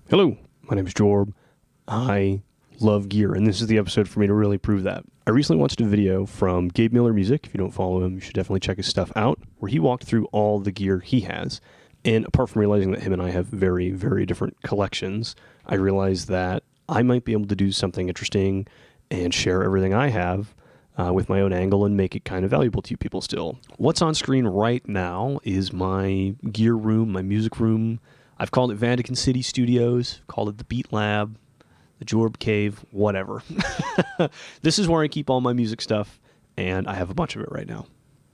Hello, my name is Jorb. I love gear, and this is the episode for me to really prove that. I recently watched a video from Gabe Miller Music. If you don't follow him, you should definitely check his stuff out, where he walked through all the gear he has. And apart from realizing that him and I have very, very different collections, I realized that I might be able to do something interesting and share everything I have with my own angle and make it kind of valuable to you people still. What's on screen right now is my gear room, my music room. I've called it Vatican City Studios, called it the Beat Lab, the Jorb Cave, whatever. This is where I keep all my music stuff, and I have a bunch of it right now.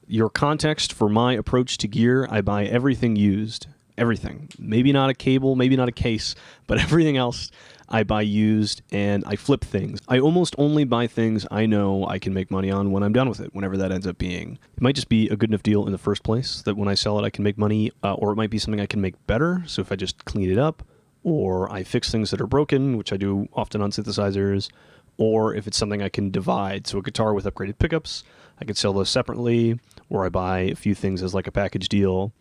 Your context for my approach to gear, I buy everything used. Everything. Maybe not a cable, maybe not a case, but everything else I buy used, and I flip things. I almost only buy things I know I can make money on when I'm done with it, whenever that ends up being. It might just be a good enough deal in the first place that when I sell it I can make money, or it might be something I can make better, so if I just clean it up, or I fix things that are broken, which I do often on synthesizers, or if it's something I can divide. So a guitar with upgraded pickups, I could sell those separately, or I buy a few things as like a package deal,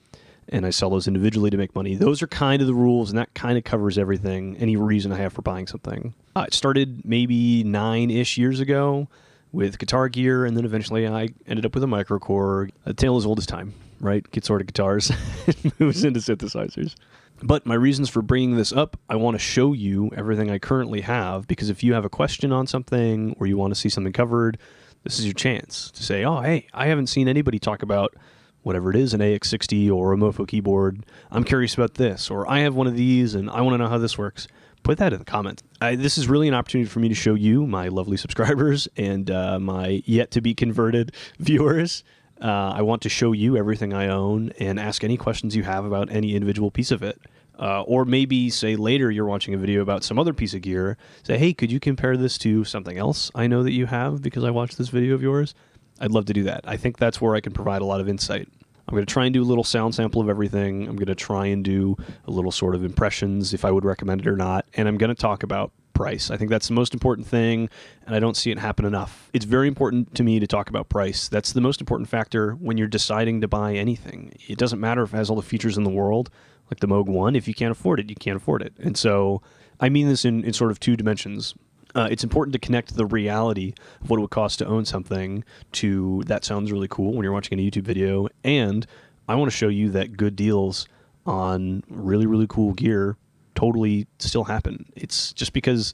and I sell those individually to make money. Those are kind of the rules, and that kind of covers everything, any reason I have for buying something. It started maybe 9-ish years ago with guitar gear, and then eventually I ended up with a Microkorg. A tale as old as time, right? Get sorted guitars and moves into synthesizers. But my reasons for bringing this up, I want to show you everything I currently have, because if you have a question on something or you want to see something covered, this is your chance to say, oh, hey, I haven't seen anybody talk about whatever it is, an AX60 or a Mopho keyboard. I'm curious about this, or I have one of these and I want to know how this works. Put that in the comments. This is really an opportunity for me to show you, my lovely subscribers, and my yet-to-be-converted viewers. I want to show you everything I own and ask any questions you have about any individual piece of it. Or maybe, say, later you're watching a video about some other piece of gear. Say, hey, could you compare this to something else I know that you have because I watched this video of yours? I'd love to do that. I think that's where I can provide a lot of insight. I'm going to try and do a little sound sample of everything. I'm going to try and do a little sort of impressions, if I would recommend it or not. And I'm going to talk about price. I think that's the most important thing, and I don't see it happen enough. It's very important to me to talk about price. That's the most important factor when you're deciding to buy anything. It doesn't matter if it has all the features in the world, like the Moog 1. If you can't afford it, you can't afford it. And so I mean this in sort of two dimensions. It's important to connect the reality of what it would cost to own something to that sounds really cool when you're watching a YouTube video. And I want to show you that good deals on really, really cool gear totally still happen. It's just because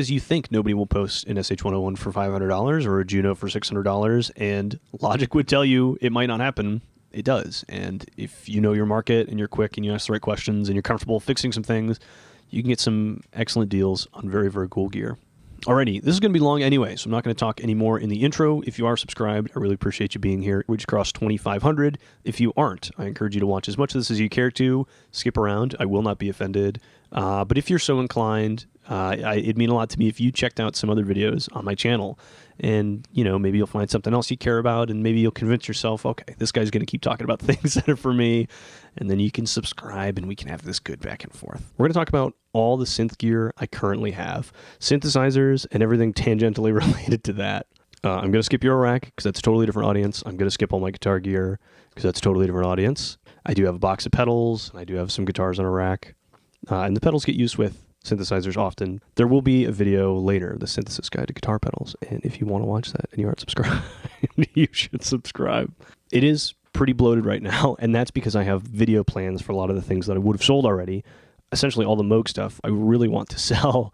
you think nobody will post an SH-101 for $500 or a Juno for $600, and logic would tell you it might not happen. It does. And if you know your market and you're quick and you ask the right questions and you're comfortable fixing some things, you can get some excellent deals on very, very cool gear. Alrighty, this is going to be long anyway, so I'm not going to talk anymore in the intro. If you are subscribed, I really appreciate you being here. We just crossed 2,500. If you aren't, I encourage you to watch as much of this as you care to. Skip around. I will not be offended. But if you're so inclined, it'd mean a lot to me if you checked out some other videos on my channel. And, maybe you'll find something else you care about, and maybe you'll convince yourself, okay, this guy's going to keep talking about things that are for me. And then you can subscribe, and we can have this good back and forth. We're going to talk about all the synth gear I currently have, synthesizers, and everything tangentially related to that. I'm going to skip your rack, because that's a totally different audience. I'm going to skip all my guitar gear, because that's a totally different audience. I do have a box of pedals, and I do have some guitars on a rack. And the pedals get used with synthesizers often. There will be a video later, the synthesis guide to guitar pedals, and if you want to watch that and you aren't subscribed, you should subscribe. It is pretty bloated right now, and that's because I have video plans for a lot of the things that I would have sold already. Essentially all the Moog stuff I really want to sell,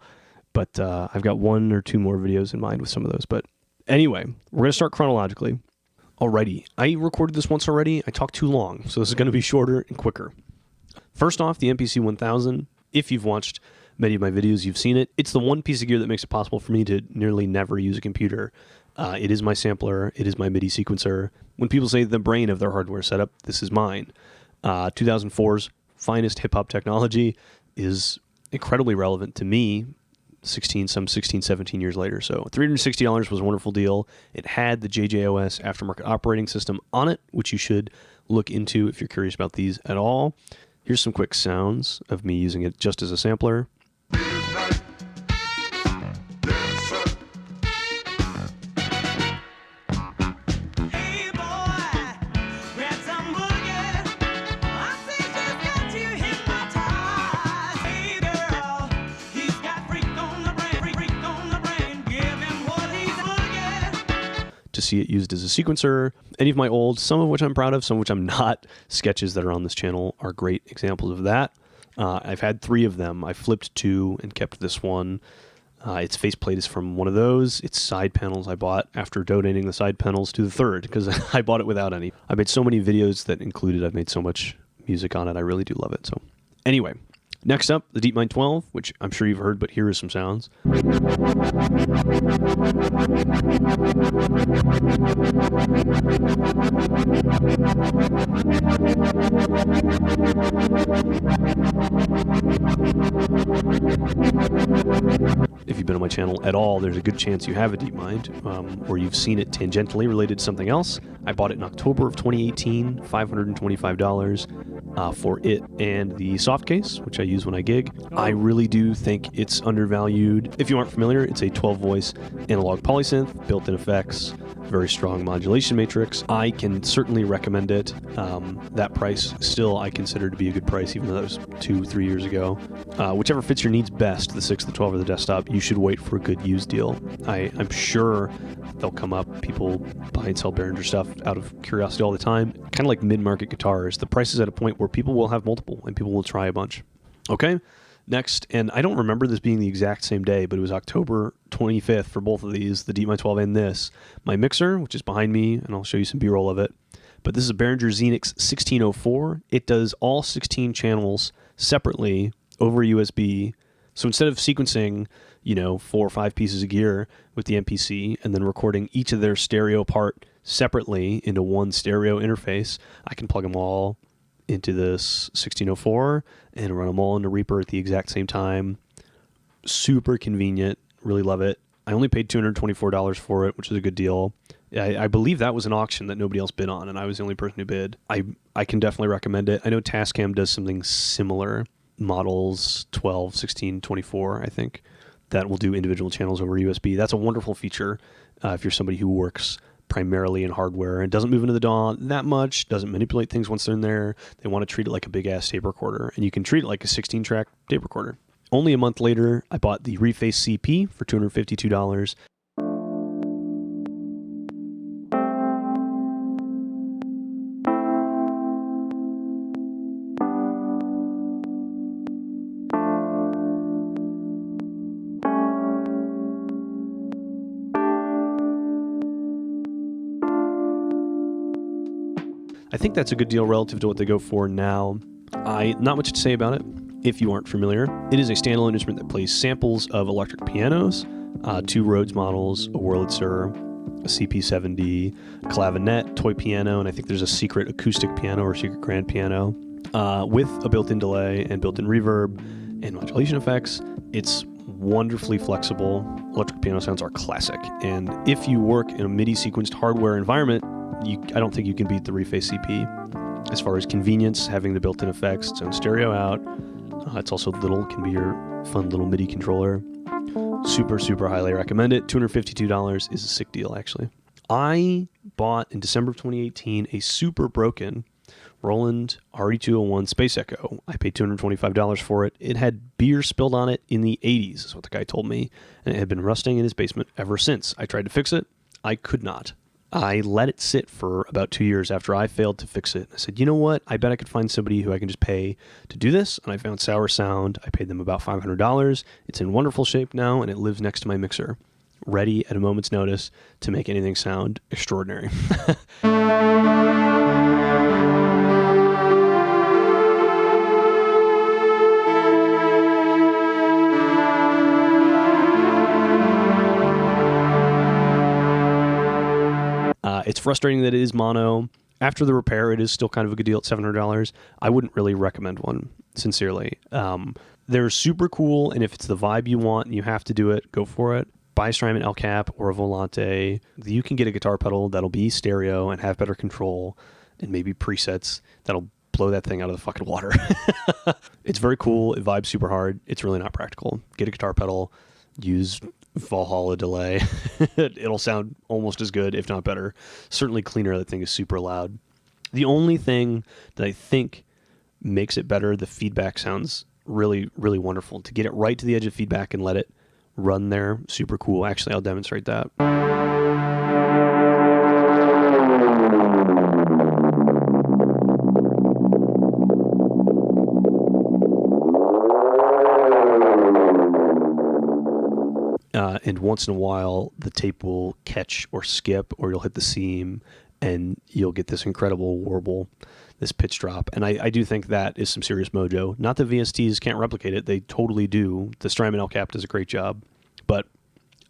but I've got 1 or 2 more videos in mind with some of those. But anyway, we're going to start chronologically. Alrighty, I recorded this once already. I talked too long, so this is going to be shorter and quicker. First off, the MPC 1000. If you've watched many of my videos, you've seen it. It's the one piece of gear that makes it possible for me to nearly never use a computer. It is my sampler. It is my MIDI sequencer. When people say the brain of their hardware setup, this is mine. 2004's finest hip-hop technology is incredibly relevant to me 16, 17 years later. So $360 was a wonderful deal. It had the JJOS aftermarket operating system on it, which you should look into if you're curious about these at all. Here's some quick sounds of me using it just as a sampler. see it used as a sequencer. Any of my old, some of which I'm proud of, some of which I'm not, sketches that are on this channel are great examples of that. I've had 3 of them. I flipped 2 and kept this one. Its faceplate is from one of those. Its side panels I bought after donating the side panels to the 3rd because I bought it without any. I made so many videos that included, I've made so much music on it. I really do love it. So anyway, next up, the Deepmind 12, which I'm sure you've heard, but here is some sounds. If you've been on my channel at all, there's a good chance you have a Deepmind, or you've seen it tangentially related to something else. I bought it in October of 2018, $525 for it and the soft case, which I use when I gig. I really do think it's undervalued. If you aren't familiar, it's a 12-voice analog polysynth, built-in effects, very strong modulation matrix. I can certainly recommend it. That price still I consider to be a good price, even though that was 2-3 years ago. Whichever fits your needs best, the 6, the 12, or the desktop, you should wait for a good used deal. I'm sure they'll come up. People buy and sell Behringer stuff out of curiosity all the time. Kind of like mid-market guitars. The price is at a point where people will have multiple and people will try a bunch. Okay, next, and I don't remember this being the exact same day, but it was October 25th for both of these, the Deepmind 12 and this. My mixer, which is behind me, and I'll show you some B-roll of it. But this is a Behringer Xenix 1604. It does all 16 channels separately over USB. So instead of sequencing, 4 or 5 pieces of gear with the MPC and then recording each of their stereo part separately into one stereo interface, I can plug them all into this 1604 and run them all into Reaper at the exact same time. Super convenient. Really love it. I only paid $224 for it, which is a good deal. I believe that was an auction that nobody else bid on, and I was the only person who bid. I can definitely recommend it. I know Tascam does something similar. Models 12, 16, 24, I think, that will do individual channels over USB. That's a wonderful feature if you're somebody who works primarily in hardware and doesn't move into the DAW that much, doesn't manipulate things once they're in there. They want to treat it like a big-ass tape recorder, and you can treat it like a 16-track tape recorder. Only a month later, I bought the Reface CP for $252. I think that's a good deal relative to what they go for now. Not much to say about it if you aren't familiar. It is a standalone instrument that plays samples of electric pianos, 2 Rhodes models, a Wurlitzer, a CP70, clavinet, toy piano, and I think there's a secret acoustic piano or secret grand piano with a built-in delay and built-in reverb and modulation effects. It's wonderfully flexible. Electric piano sounds are classic, and if you work in a MIDI sequenced hardware environment, I don't think you can beat the Reface CP. As far as convenience, having the built-in effects, its own stereo out. It's also little, can be your fun little MIDI controller. Super, super highly recommend it. $252 is a sick deal, actually. I bought in December of 2018 a super broken Roland RE201 Space Echo. I paid $225 for it. It had beer spilled on it in the 80s, is what the guy told me, and it had been rusting in his basement ever since. I tried to fix it. I could not. I let it sit for about 2 years after I failed to fix it. I said, you know what? I bet I could find somebody who I can just pay to do this. And I found Sour Sound. I paid them about $500. It's in wonderful shape now, and it lives next to my mixer, ready at a moment's notice to make anything sound extraordinary. It's frustrating that it is mono. After the repair, it is still kind of a good deal at $700. I wouldn't really recommend one, sincerely. They're super cool, and if it's the vibe you want and you have to do it, go for it. Buy a Strymon El Cap or a Volante. You can get a guitar pedal that'll be stereo and have better control and maybe presets that'll blow that thing out of the fucking water. It's very cool. It vibes super hard. It's really not practical. Get a guitar pedal. Use Valhalla delay. It'll sound almost as good, if not better. Certainly cleaner. That thing is super loud. The only thing that I think makes it better, the feedback sounds really, really wonderful. To get it right to the edge of feedback and let it run there, super cool. Actually, I'll demonstrate that. and once in a while the tape will catch or skip, or you'll hit the seam, and you'll get this incredible warble, this pitch drop. And I do think that is some serious mojo. Not that VSTs can't replicate it. They totally do. The Strymon El Cap does a great job. But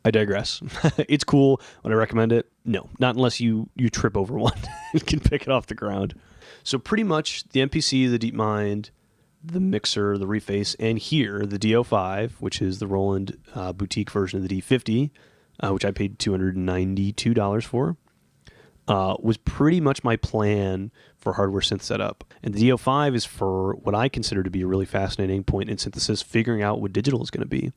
I digress. It's cool. Would I recommend it? No. Not unless you trip over one and can pick it off the ground. So pretty much the MPC, the Deepmind, the mixer, the Reface, and here, the D05, which is the Roland boutique version of the D50, which I paid $292 for, was pretty much my plan for hardware synth setup. And the D05 is for what I consider to be a really fascinating point in synthesis, figuring out what digital is going to be.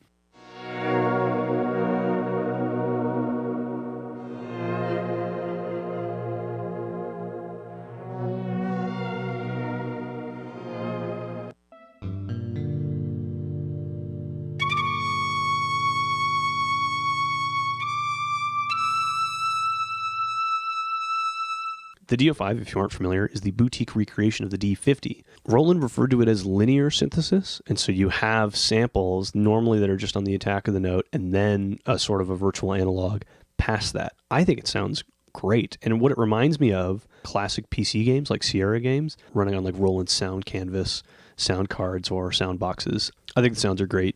The D05, if you aren't familiar, is the boutique recreation of the D50. Roland referred to it as linear synthesis, and so you have samples normally that are just on the attack of the note, and then a sort of a virtual analog past that. I think it sounds great, and what it reminds me of, classic PC games like Sierra games, running on like Roland Sound Canvas, sound cards, or sound boxes. I think the sounds are great,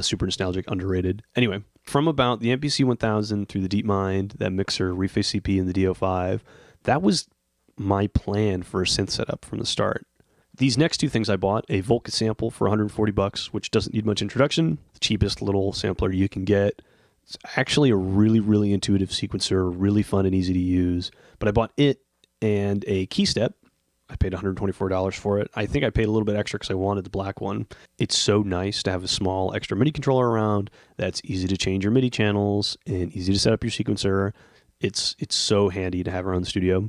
super nostalgic, underrated. Anyway, from about the MPC 1000 through the Deepmind, that mixer, Reface CP, and the D05, that was my plan for a synth setup from the start. These next two things I bought, a Volca sample for $140, which doesn't need much introduction, the cheapest little sampler you can get. It's actually a really, really intuitive sequencer, really fun and easy to use. But I bought it and a Keystep. I paid $124 for it. I think I paid a little bit extra because I wanted the black one. It's so nice to have a small extra MIDI controller around that's easy to change your MIDI channels and easy to set up your sequencer. It's so handy to have around the studio.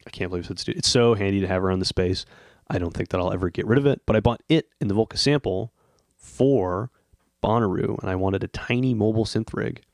I can't believe it's studio. It's so handy to have around the space. I don't think that I'll ever get rid of it. But I bought it in the Volca sample for Bonnaroo, and I wanted a tiny mobile synth rig.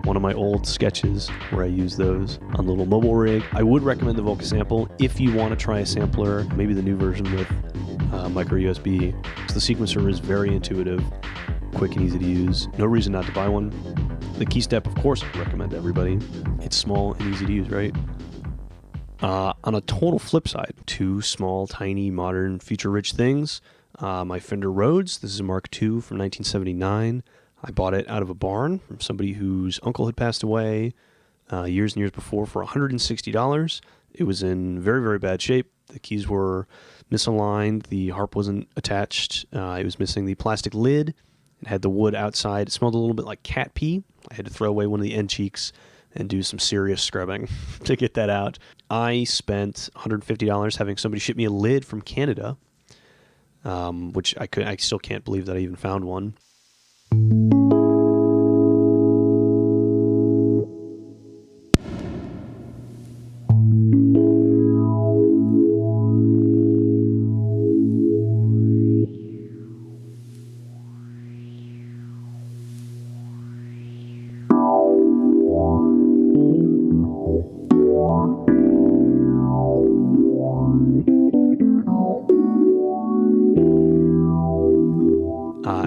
One of my old sketches where I use those on the little mobile rig. I would recommend the Volca sample if you want to try a sampler, maybe the new version with micro USB. So the sequencer is very intuitive, quick and easy to use. No reason not to buy one. The Keystep, of course, I recommend to everybody. It's small and easy to use, right? On a total flip side, two small, tiny, modern, feature-rich things. My Fender Rhodes. This is a Mark II from 1979. I bought it out of a barn from somebody whose uncle had passed away years and years before for $160. It was in very, very bad shape. The keys were misaligned. The harp wasn't attached. It was missing the plastic lid. It had the wood outside. It smelled a little bit like cat pee. I had to throw away one of the end cheeks and do some serious scrubbing to get that out. I spent $150 having somebody ship me a lid from Canada, which I still can't believe that I even found one.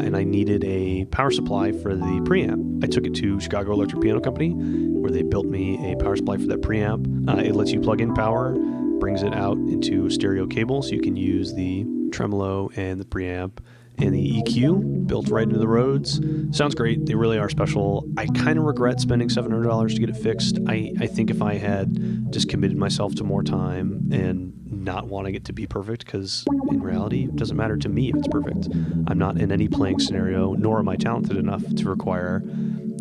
And I needed a power supply for the preamp. I took it to Chicago Electric Piano Company, where they built me a power supply for that preamp. It lets you plug in power, brings it out into a stereo cable, so you can use the tremolo and the preamp and the EQ built right into the Rhodes. Sounds great. They really are special. I kind of regret spending $700 to get it fixed. I think if I had just committed myself to more time and not wanting it to be perfect, because in reality, it doesn't matter to me if it's perfect. I'm not in any playing scenario, nor am I talented enough to require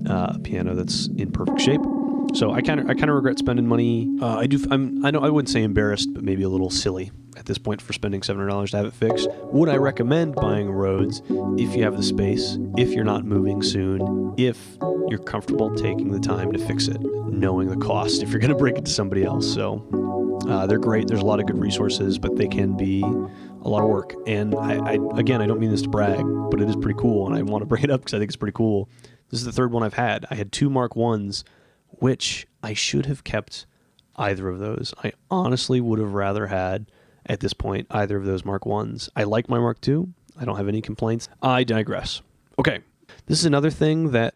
a piano that's in perfect shape. So I kind of regret spending money. I wouldn't say embarrassed, but maybe a little silly at this point for spending $700 to have it fixed. Would I recommend buying a Rhodes if you have the space, if you're not moving soon, if you're comfortable taking the time to fix it, knowing the cost if you're going to break it to somebody else? So they're great. There's a lot of good resources, but they can be a lot of work. And I don't mean this to brag, but it is pretty cool, and I want to bring it up because I think it's pretty cool. This is the third one I've had. I had 2 Mark 1s, which I should have kept either of those. I honestly would have rather had, at this point, either of those Mark 1s. I like my Mark II. I don't have any complaints. I digress. Okay, this is another thing that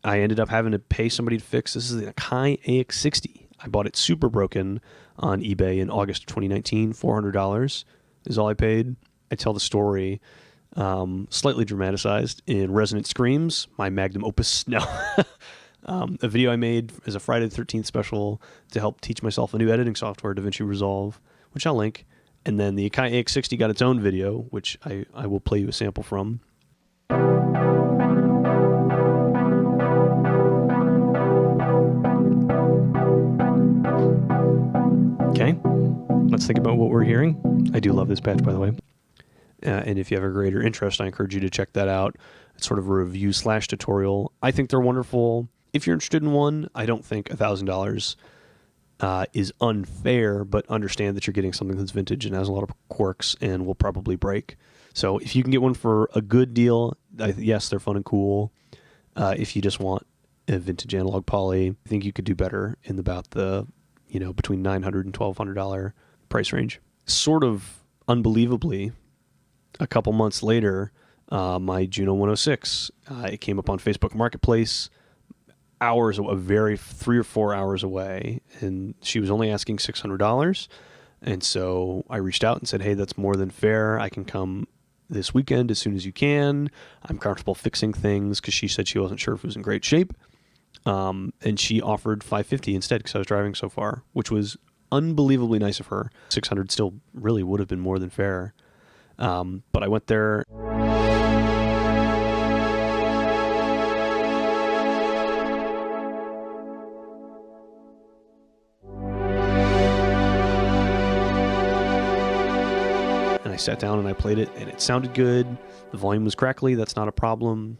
I ended up having to pay somebody to fix. This is the Akai AX60. I bought it super broken on eBay in August of 2019. $400 is all I paid. I tell the story slightly dramatized in Resonant Screams, my magnum opus. No. A video I made as a Friday the 13th special to help teach myself a new editing software, DaVinci Resolve, which I'll link. And then the Akai AX60 got its own video, which I will play you a sample from. Okay, let's think about what we're hearing. I do love this patch, by the way. And if you have a greater interest, I encourage you to check that out. It's sort of a review/tutorial. I think they're wonderful. If you're interested in one, I don't think $1,000 is unfair, but understand that you're getting something that's vintage and has a lot of quirks and will probably break. So if you can get one for a good deal, yes, they're fun and cool. If you just want a vintage analog poly, I think you could do better in about the, between $900 and $1,200 price range. Sort of unbelievably, a couple months later, my Juno 106, it came up on Facebook Marketplace, hours, 3 or 4 hours away, and she was only asking $600. And so I reached out and said, hey, that's more than fair. I can come this weekend as soon as you can. I'm comfortable fixing things, because she said she wasn't sure if it was in great shape. And she offered $550 instead, because I was driving so far, which was unbelievably nice of her. $600 still really would have been more than fair. But I went there. And I sat down and I played it, and it sounded good. The volume was crackly. That's not a problem.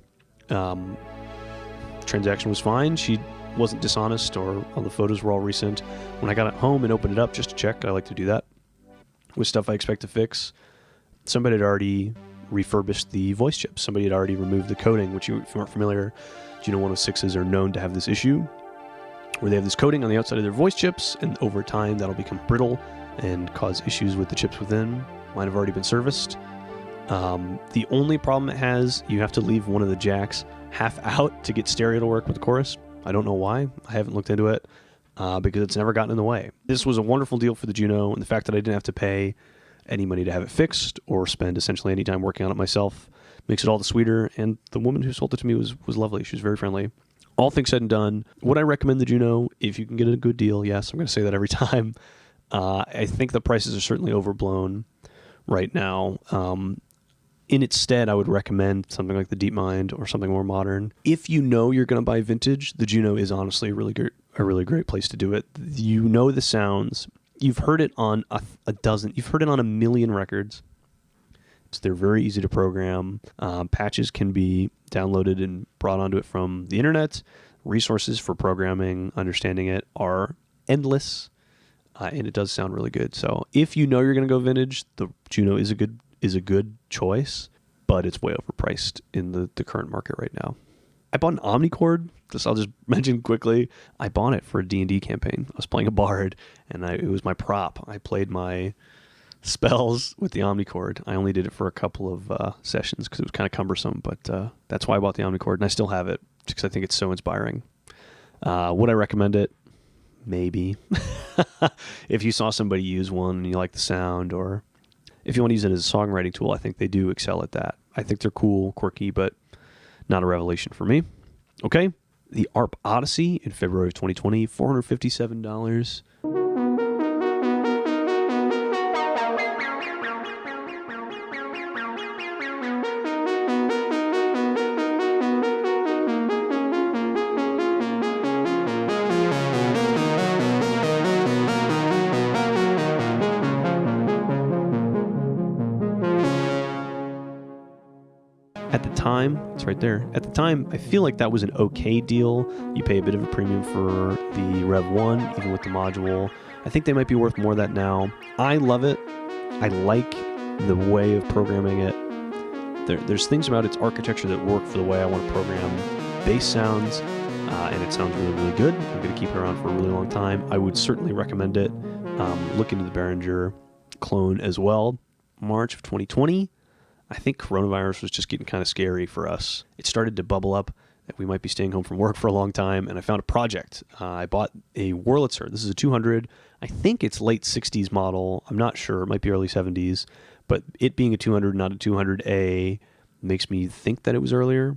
Transaction was fine. She wasn't dishonest, or all the photos were all recent. When I got it home and opened it up just to check, I like to do that with stuff I expect to fix. Somebody had already refurbished the voice chips. Somebody had already removed the coating, which, if you aren't familiar, Juno 106s are known to have this issue where they have this coating on the outside of their voice chips, and over time that'll become brittle and cause issues with the chips within. Mine have already been serviced. The only problem it has, you have to leave one of the jacks half out to get stereo to work with the chorus. I don't know why. I haven't looked into it because it's never gotten in the way. This was a wonderful deal for the Juno, and the fact that I didn't have to pay any money to have it fixed or spend essentially any time working on it myself makes it all the sweeter. And the woman who sold it to me was lovely. She was very friendly. All things said and done, would I recommend the Juno if you can get a good deal? Yes, I'm going to say that every time. I think the prices are certainly overblown right now. In its stead, I would recommend something like the Deepmind or something more modern. If you know you're going to buy vintage, the Juno is honestly a really great place to do it. You know the sounds. You've heard it on a dozen. You've heard it on a million records. They're very easy to program. Patches can be downloaded and brought onto it from the internet. Resources for programming, understanding it are endless, and it does sound really good. So if you know you're going to go vintage, the Juno is a good choice, but it's way overpriced in the current market right now. I bought an Omnichord. I'll just mention quickly. I bought it for a D&D campaign. I was playing a bard, and it was my prop. I played my spells with the Omnichord. I only did it for a couple of sessions because it was kind of cumbersome, but that's why I bought the Omnichord, and I still have it because I think it's so inspiring. Would I recommend it? Maybe. If you saw somebody use one and you like the sound, or if you want to use it as a songwriting tool, I think they do excel at that. I think they're cool, quirky, but not a revelation for me. Okay, the Arp Odyssey in February of 2020, $457. At the time, it's right there. At the time, I feel like that was an okay deal. You pay a bit of a premium for the Rev 1, even with the module. I think they might be worth more of that now. I love it. I like the way of programming it. There's things about its architecture that work for the way I want to program bass sounds, and it sounds really, really good. I'm going to keep it around for a really long time. I would certainly recommend it. Look into the Behringer clone as well. March of 2020. I think coronavirus was just getting kind of scary for us. It started to bubble up that we might be staying home from work for a long time, and I found a project. I bought a Wurlitzer. This is a 200. I think it's late 60s model. I'm not sure. It might be early 70s. But it being a 200, not a 200A, makes me think that it was earlier.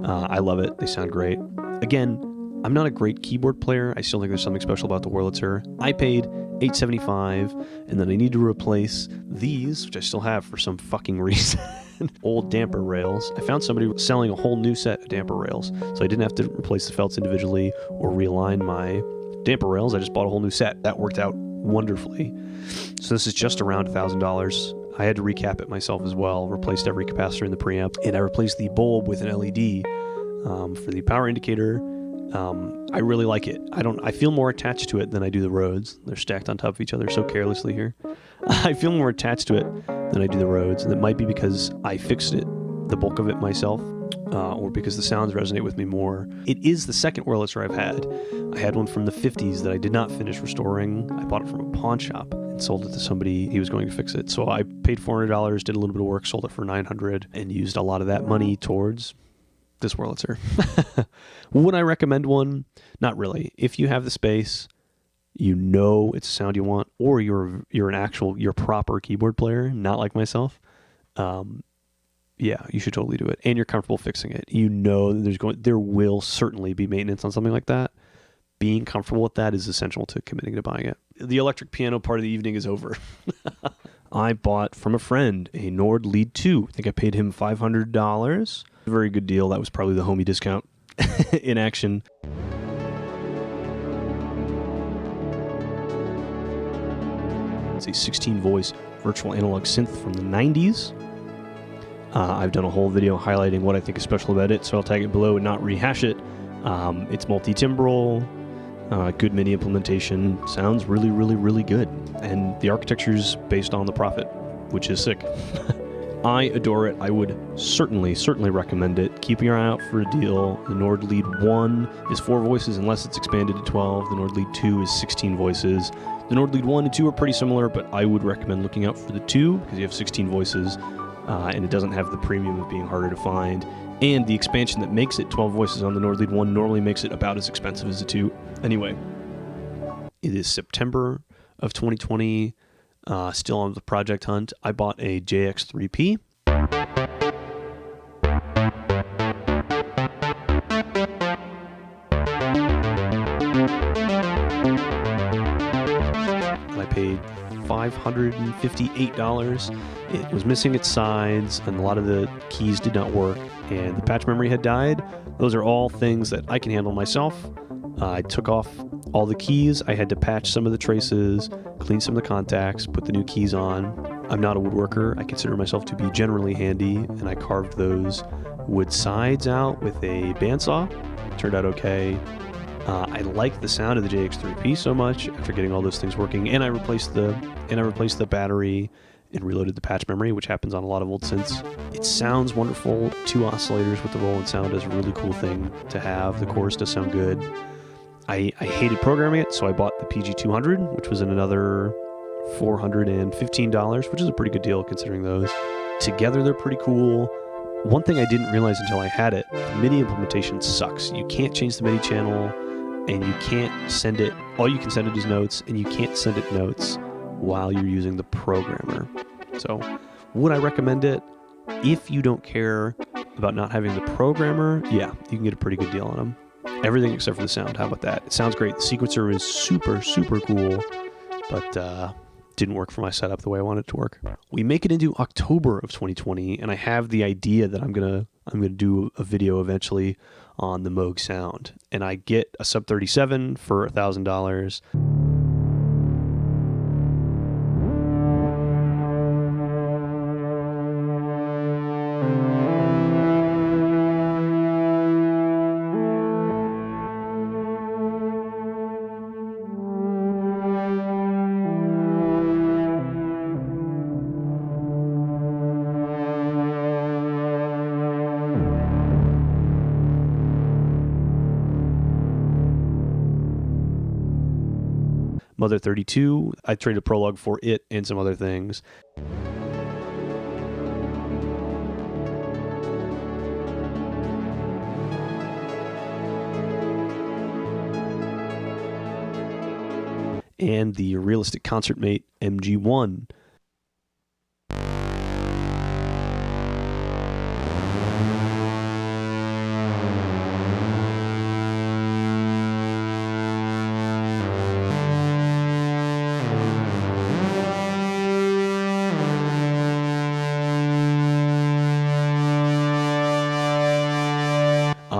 I love it. They sound great. Again, I'm not a great keyboard player. I still think there's something special about the Wurlitzer. I paid $875, and then I need to replace these, which I still have for some fucking reason, old damper rails. I found somebody selling a whole new set of damper rails, so I didn't have to replace the felts individually or realign my damper rails. I just bought a whole new set. That worked out wonderfully. So this is just around $1,000. I had to recap it myself as well, replaced every capacitor in the preamp, and I replaced the bulb with an LED for the power indicator. I really like it. I feel more attached to it than I do the Rhodes. They're stacked on top of each other so carelessly here. I feel more attached to it than I do the Rhodes, and it might be because I fixed it, the bulk of it myself, or because the sounds resonate with me more. It is the second Wurlitzer I've had. I had one from the 50s that I did not finish restoring. I bought it from a pawn shop and sold it to somebody. He was going to fix it. So I paid $400, did a little bit of work, sold it for $900, and used a lot of that money towards this Wurlitzer. Would I recommend one? Not really. If you have the space, you know it's a sound you want, or you're proper keyboard player, not like myself, yeah, you should totally do it. And you're comfortable fixing it. You know there will certainly be maintenance on something like that. Being comfortable with that is essential to committing to buying it. The electric piano part of the evening is over. I bought from a friend a Nord Lead 2. I think I paid him $500. Very good deal. That was probably the homie discount in action. It's a 16-voice virtual analog synth from the 90s. I've done a whole video highlighting what I think is special about it, so I'll tag it below and not rehash it. It's multi-timbral, good MIDI implementation, sounds really, really, really good. And the architecture's based on the Prophet, which is sick. I adore it. I would certainly recommend it. Keep your eye out for a deal. The Nord Lead 1 is 4 voices unless it's expanded to 12. The Nord Lead 2 is 16 voices. The Nord Lead 1 and 2 are pretty similar, but I would recommend looking out for the 2 because you have 16 voices, and it doesn't have the premium of being harder to find. And the expansion that makes it 12 voices on the Nord Lead 1 normally makes it about as expensive as the 2. Anyway, it is September of 2020. Still on the project hunt. I bought a JX3P. I paid $558. It was missing its sides, and a lot of the keys did not work, and the patch memory had died. Those are all things that I can handle myself. I took off all the keys. I had to patch some of the traces, clean some of the contacts, put the new keys on. I'm not a woodworker. I consider myself to be generally handy, and I carved those wood sides out with a bandsaw. Turned out okay. I like the sound of the JX3P so much after getting all those things working, and I replaced the battery and reloaded the patch memory, which happens on a lot of old synths. It sounds wonderful. 2 oscillators with the roll-in sound is a really cool thing to have. The chorus does sound good. I hated programming it, so I bought the PG200, which was another $415, which is a pretty good deal considering those. Together, they're pretty cool. One thing I didn't realize until I had it, the MIDI implementation sucks. You can't change the MIDI channel, and you can't send it, all you can send it is notes, and you can't send it notes while you're using the programmer. So, would I recommend it? If you don't care about not having the programmer, yeah, you can get a pretty good deal on them. Everything except for the sound. How about that? It sounds great. The sequencer is super, super cool, but didn't work for my setup the way I wanted it to work. We make it into October of 2020, and I have the idea that I'm gonna do a video eventually on the Moog sound, and I get a Sub 37 for $1,000. Mother 32, I traded a Prologue for it and some other things. And the Realistic ConcertMate MG1.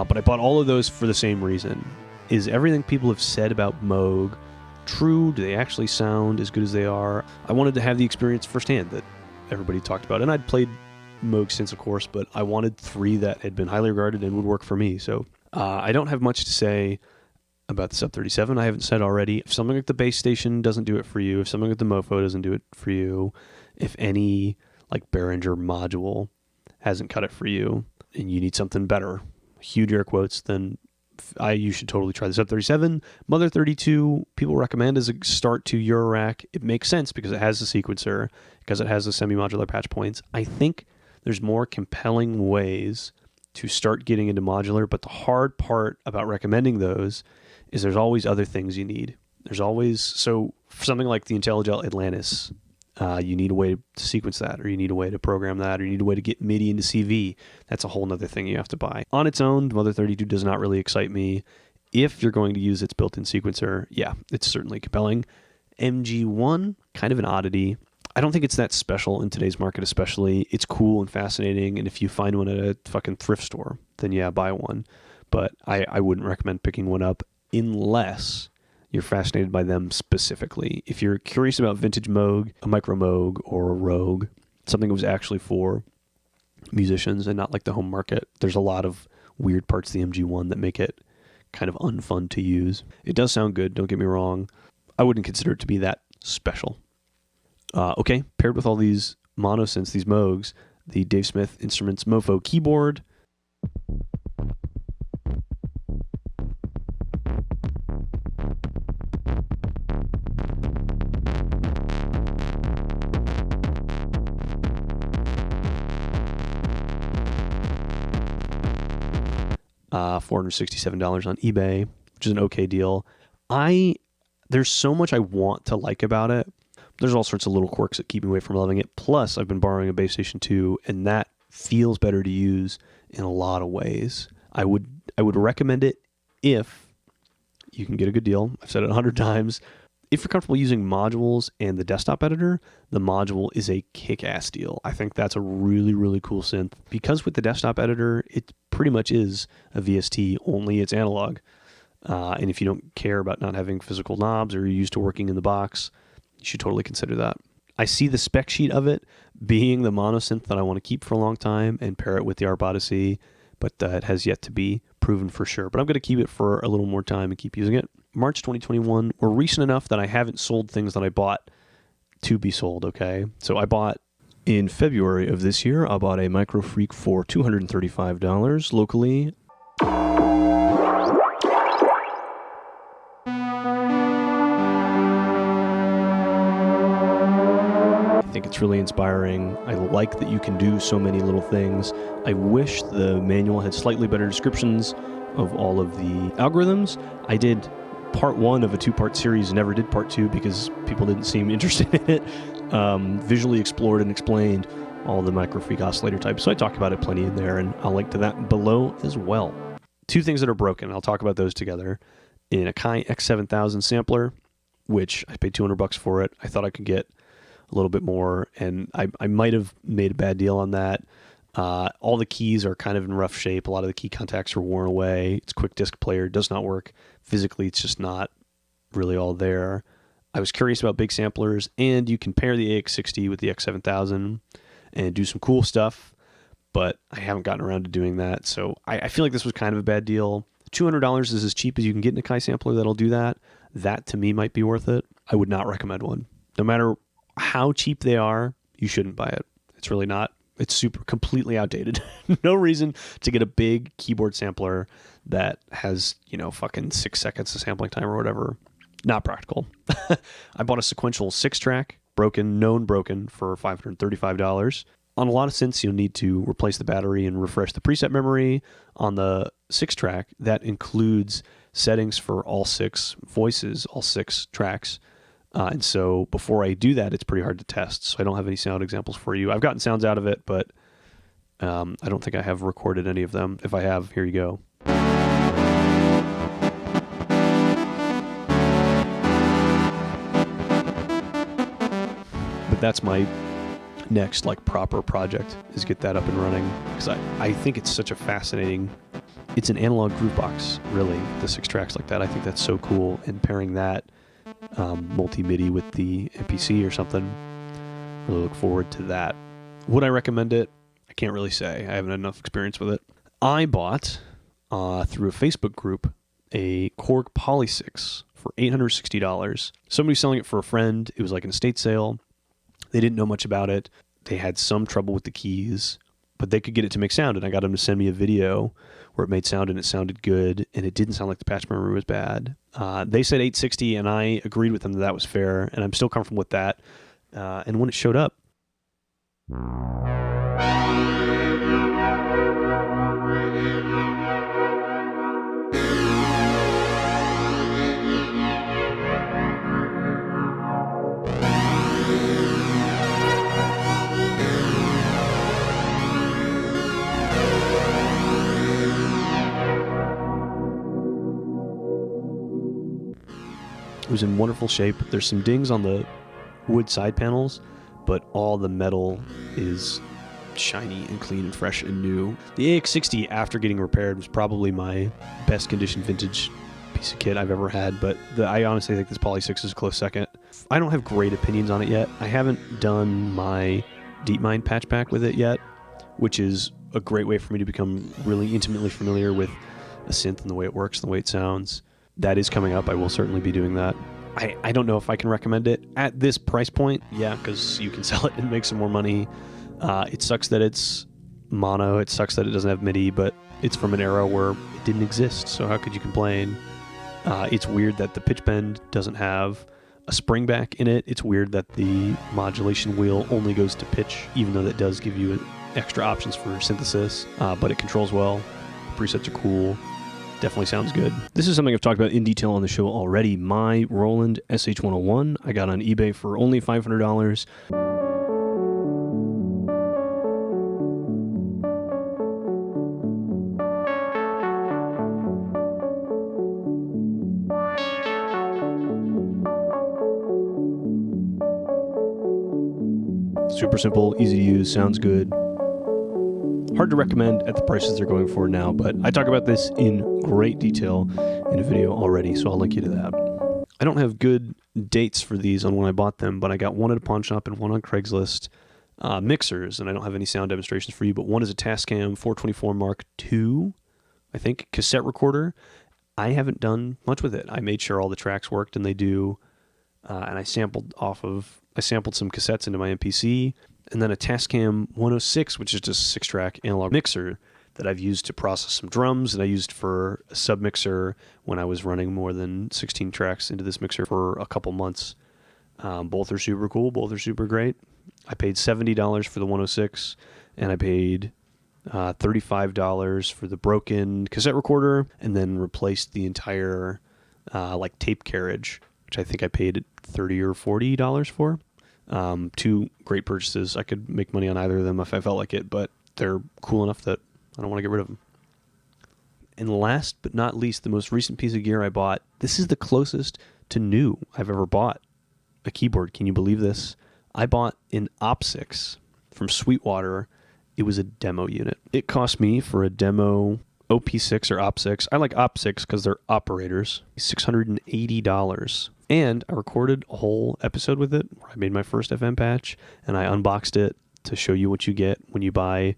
But I bought all of those for the same reason. Is everything people have said about Moog true? Do they actually sound as good as they are? I wanted to have the experience firsthand that everybody talked about. And I'd played Moog since, of course, but I wanted 3 that had been highly regarded and would work for me. So I don't have much to say about the Sub 37. I haven't said already. If something like the Base Station doesn't do it for you, if something like the Mopho doesn't do it for you, if any like Behringer module hasn't cut it for you, and you need something better, huge air quotes, then you should totally try the Sub 37. Mother 32, people recommend as a start to Eurorack. It makes sense because it has a sequencer, because it has the semi-modular patch points. I think there's more compelling ways to start getting into modular, but the hard part about recommending those is there's always other things you need. There's always, so for something like the IntelliGel Atlantis, you need a way to sequence that, or you need a way to program that, or you need a way to get MIDI into CV. That's a whole nother thing you have to buy. On its own, the Mother 32 does not really excite me. If you're going to use its built-in sequencer, yeah, it's certainly compelling. MG1, kind of an oddity. I don't think it's that special in today's market especially. It's cool and fascinating, and if you find one at a fucking thrift store, then yeah, buy one. But I wouldn't recommend picking one up unless you're fascinated by them specifically. If you're curious about vintage Moog, a Micro Moog, or a Rogue, something that was actually for musicians and not like the home market, there's a lot of weird parts of the MG1 that make it kind of unfun to use. It does sound good, don't get me wrong. I wouldn't consider it to be that special. Okay, paired with all these mono synths, these Moogs, the Dave Smith Instruments Mopho Keyboard. $467 on eBay, which is an okay deal. There's so much I want to like about it. There's all sorts of little quirks that keep me away from loving it. Plus, I've been borrowing a Base Station 2, and that feels better to use in a lot of ways. I would recommend it if you can get a good deal. I've said it 100 times. If you're comfortable using modules and the desktop editor, the module is a kick-ass deal. I think that's a really, really cool synth. Because with the desktop editor, it pretty much is a VST, only it's analog. And if you don't care about not having physical knobs or you're used to working in the box, you should totally consider that. I see the spec sheet of it being the mono synth that I want to keep for a long time and pair it with the Arp Odyssey, but it has yet to be proven for sure. But I'm going to keep it for a little more time and keep using it. March 2021, we're recent enough that I haven't sold things that I bought to be sold, okay? So I bought, in February of this year, I bought a Microfreak for $235 locally. I think it's really inspiring. I like that you can do so many little things. I wish the manual had slightly better descriptions of all of the algorithms. I did part 1 of a 2-part series and never did part 2 because people didn't seem interested in it. Visually explored and explained all the Microfreak oscillator types. So I talk about it plenty in there, and I'll link to that below as well. 2 things that are broken. I'll talk about those together. In a Kai X7000 sampler, which I paid $200 for it. I thought I could get a little bit more, and I might have made a bad deal on that. All the keys are kind of in rough shape. A lot of the key contacts are worn away. It's quick disc player, does not work. Physically, it's just not really all there. I was curious about big samplers, and you can pair the AX60 with the X7000 and do some cool stuff, but I haven't gotten around to doing that, so I feel like this was kind of a bad deal. $200 is as cheap as you can get in a Kai sampler that'll do that. That, to me, might be worth it. I would not recommend one. No matter how cheap they are, you shouldn't buy it. It's really not. It's completely outdated. No reason to get a big keyboard sampler that has, fucking 6 seconds of sampling time or whatever. Not practical. I bought a sequential SixTrak, known broken, for $535. On a lot of synths, you'll need to replace the battery and refresh the preset memory. On the SixTrak, that includes settings for all 6 voices, all 6 tracks. And so before I do that, it's pretty hard to test. So I don't have any sound examples for you. I've gotten sounds out of it, but I don't think I have recorded any of them. If I have, here you go. But that's my next proper project, is get that up and running, because I think it's such a fascinating, it's an analog groove box, really, the 6 tracks like that. I think that's so cool, and pairing that multi-MIDI with the MPC or something, really look forward to that. Would I recommend it? I can't really say. I haven't had enough experience with it. I bought through a Facebook group a Korg Polysix for $860. Somebody selling it for a friend. It was like an estate sale. They didn't know much about it. They had some trouble with the keys, but they could get it to make sound, and I got them to send me a video where it made sound, and it sounded good, and it didn't sound like the patch memory was bad. They said $860, and I agreed with them that was fair, and I'm still comfortable with that. And when it showed up, it was in wonderful shape. There's some dings on the wood side panels, but all the metal is shiny and clean and fresh and new. The AX60, after getting repaired, was probably my best condition vintage piece of kit I've ever had, but I honestly think this Polysix is a close second. I don't have great opinions on it yet. I haven't done my Deepmind patchback with it yet, which is a great way for me to become really intimately familiar with a synth and the way it works and the way it sounds. That is coming up. I will certainly be doing that. I don't know if I can recommend it at this price point. Yeah, because you can sell it and make some more money. It sucks that it's mono. It sucks that it doesn't have MIDI, but it's from an era where it didn't exist, so how could you complain? It's weird that the pitch bend doesn't have a spring back in it. It's weird that the modulation wheel only goes to pitch, even though that does give you extra options for synthesis, but it controls well. The presets are cool. Definitely sounds good. This is something I've talked about in detail on the show already. My Roland SH-101 I got on eBay for only $500. Super simple, easy to use, sounds good. Hard to recommend at the prices they're going for now, but I talk about this in great detail in a video already, so I'll link you to that. I don't have good dates for these on when I bought them, but I got one at a pawn shop and one on Craigslist. Mixers, and I don't have any sound demonstrations for you, but one is a Tascam 424 Mark II, I think, cassette recorder. I haven't done much with it. I made sure all the tracks worked, and they do, and I sampled some cassettes into my MPC, and then a Tascam 106, which is just a 6-track analog mixer that I've used to process some drums, and I used for a submixer when I was running more than 16 tracks into this mixer for a couple months. Both are super cool. Both are super great. I paid $70 for the 106, and I paid $35 for the broken cassette recorder, and then replaced the entire tape carriage, which I think I paid $30 or $40 for. Two great purchases. I could make money on either of them if I felt like it, but they're cool enough that I don't want to get rid of them. And last but not least, the most recent piece of gear I bought. This is the closest to new I've ever bought a keyboard. Can you believe this? I bought an OpSix from Sweetwater. It was a demo unit. It cost me for a demo OP6 or OpSix. I like OpSix because they're operators. $680. And I recorded a whole episode with it where I made my first FM patch and I unboxed it to show you what you get when you buy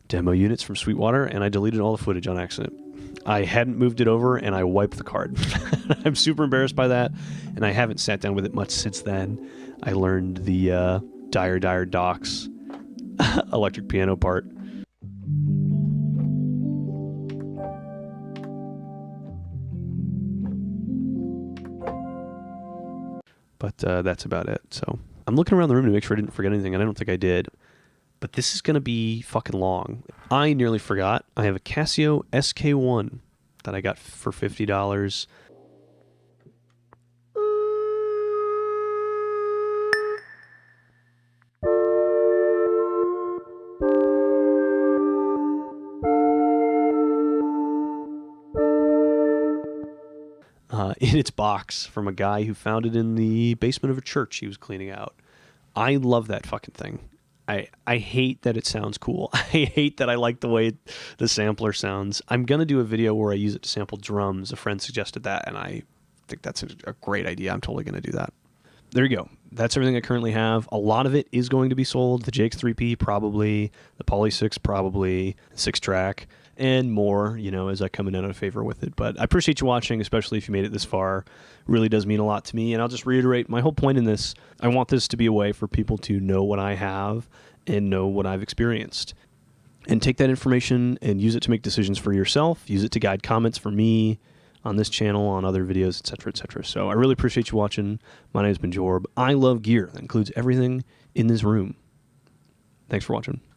demo units from Sweetwater, and I deleted all the footage on accident. I hadn't moved it over and I wiped the card. I'm super embarrassed by that, and I haven't sat down with it much since then. I learned the Dire Docks electric piano part. But that's about it. So I'm looking around the room to make sure I didn't forget anything, and I don't think I did. But this is going to be fucking long. I nearly forgot. I have a Casio SK-1 that I got for $50. In its box from a guy who found it in the basement of a church he was cleaning out. I love that fucking thing. I hate that it sounds cool. I hate that I like the way the sampler sounds. I'm going to do a video where I use it to sample drums. A friend suggested that, and I think that's a great idea. I'm totally going to do that. There you go. That's everything I currently have. A lot of it is going to be sold. The JX3P probably, the Polysix probably, SixTrak, and more, you know, as I come in out of favor with it. But I appreciate you watching, especially if you made it this far. It really does mean a lot to me. And I'll just reiterate my whole point in this. I want this to be a way for people to know what I have and know what I've experienced. And take that information and use it to make decisions for yourself. Use it to guide comments for me on this channel, on other videos, etc., etc. So I really appreciate you watching. My name's been Jorb. I love gear. That includes everything in this room. Thanks for watching.